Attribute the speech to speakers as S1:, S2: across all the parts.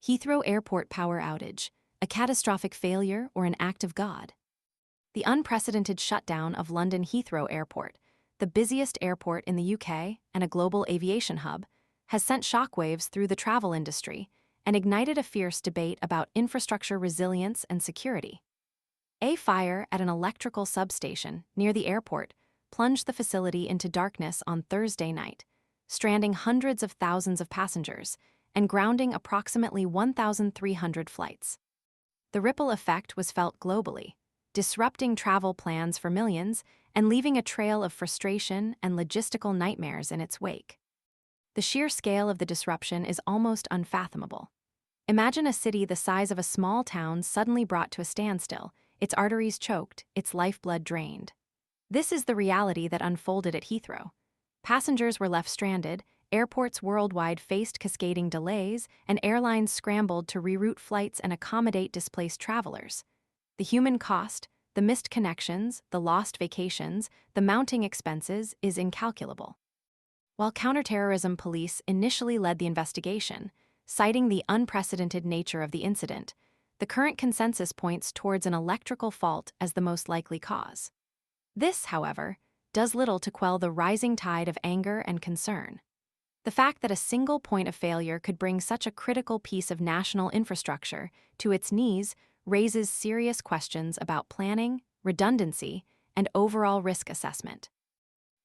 S1: Heathrow Airport power outage, a catastrophic failure or an act of God? The unprecedented shutdown of London Heathrow Airport, the busiest airport in the UK and a global aviation hub, has sent shockwaves through the travel industry and ignited a fierce debate about infrastructure resilience and security. A fire at an electrical substation near the airport plunged the facility into darkness on Thursday night, stranding hundreds of thousands of passengers and grounding approximately 1,300 flights. The ripple effect was felt globally, disrupting travel plans for millions and leaving a trail of frustration and logistical nightmares in its wake. The sheer scale of the disruption is almost unfathomable. Imagine a city the size of a small town suddenly brought to a standstill, its arteries choked, its lifeblood drained. This is the reality that unfolded at Heathrow. Passengers were left stranded, airports worldwide faced cascading delays, and airlines scrambled to reroute flights and accommodate displaced travelers. The human cost, the missed connections, the lost vacations, the mounting expenses is incalculable. While counterterrorism police initially led the investigation, citing the unprecedented nature of the incident, the current consensus points towards an electrical fault as the most likely cause. This, however, does little to quell the rising tide of anger and concern. The fact that a single point of failure could bring such a critical piece of national infrastructure to its knees raises serious questions about planning, redundancy, and overall risk assessment.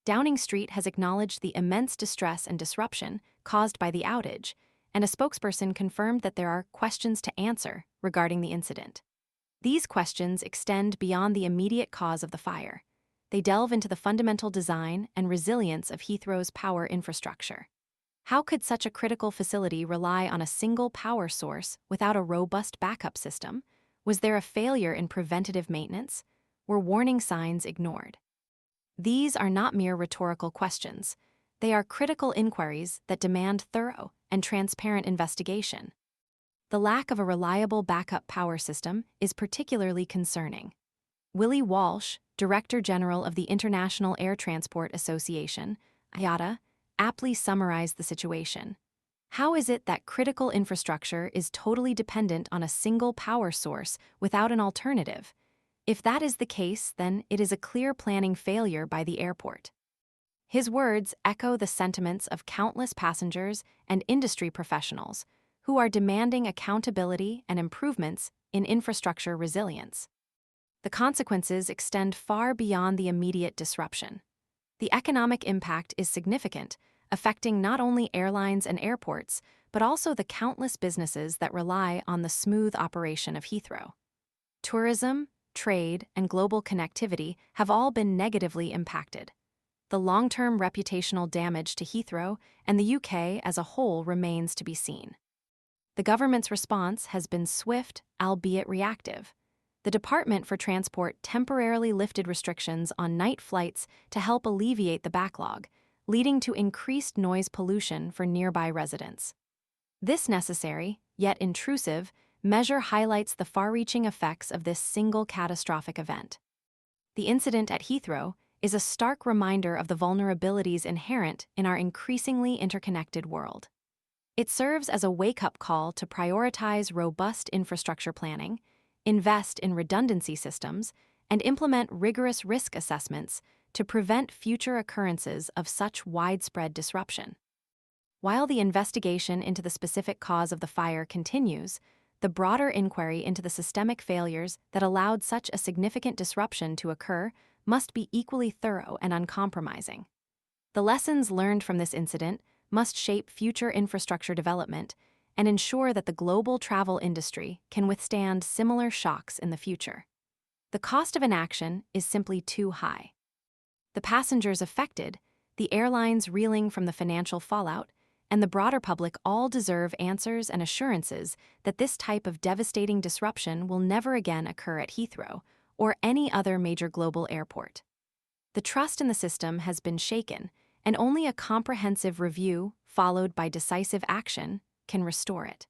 S1: Downing Street has acknowledged the immense distress and disruption caused by the outage, and a spokesperson confirmed that there are questions to answer regarding the incident. These questions extend beyond the immediate cause of the fire. They delve into the fundamental design and resilience of Heathrow's power infrastructure. How could such a critical facility rely on a single power source without a robust backup system? Was there a failure in preventative maintenance? Were warning signs ignored? These are not mere rhetorical questions. They are critical inquiries that demand thorough and transparent investigation. The lack of a reliable backup power system is particularly concerning. Willie Walsh, Director General of the International Air Transport Association, IATA, aptly summarized the situation. How is it that critical infrastructure is totally dependent on a single power source without an alternative? If that is the case, then it is a clear planning failure by the airport. His words echo the sentiments of countless passengers and industry professionals who are demanding accountability and improvements in infrastructure resilience. The consequences extend far beyond the immediate disruption. The economic impact is significant, affecting not only airlines and airports, but also the countless businesses that rely on the smooth operation of Heathrow. Tourism, trade, and global connectivity have all been negatively impacted. The long-term reputational damage to Heathrow and the UK as a whole remains to be seen. The government's response has been swift, albeit reactive. The Department for Transport temporarily lifted restrictions on night flights to help alleviate the backlog, leading to increased noise pollution for nearby residents. This necessary, yet intrusive, measure highlights the far-reaching effects of this single catastrophic event. The incident at Heathrow is a stark reminder of the vulnerabilities inherent in our increasingly interconnected world. It serves as a wake-up call to prioritize robust infrastructure planning, invest in redundancy systems, and implement rigorous risk assessments to prevent future occurrences of such widespread disruption. While the investigation into the specific cause of the fire continues, the broader inquiry into the systemic failures that allowed such a significant disruption to occur must be equally thorough and uncompromising. The lessons learned from this incident must shape future infrastructure development and ensure that the global travel industry can withstand similar shocks in the future. The cost of inaction is simply too high. The passengers affected, the airlines reeling from the financial fallout, and the broader public all deserve answers and assurances that this type of devastating disruption will never again occur at Heathrow or any other major global airport. The trust in the system has been shaken, and only a comprehensive review, followed by decisive action, can restore it.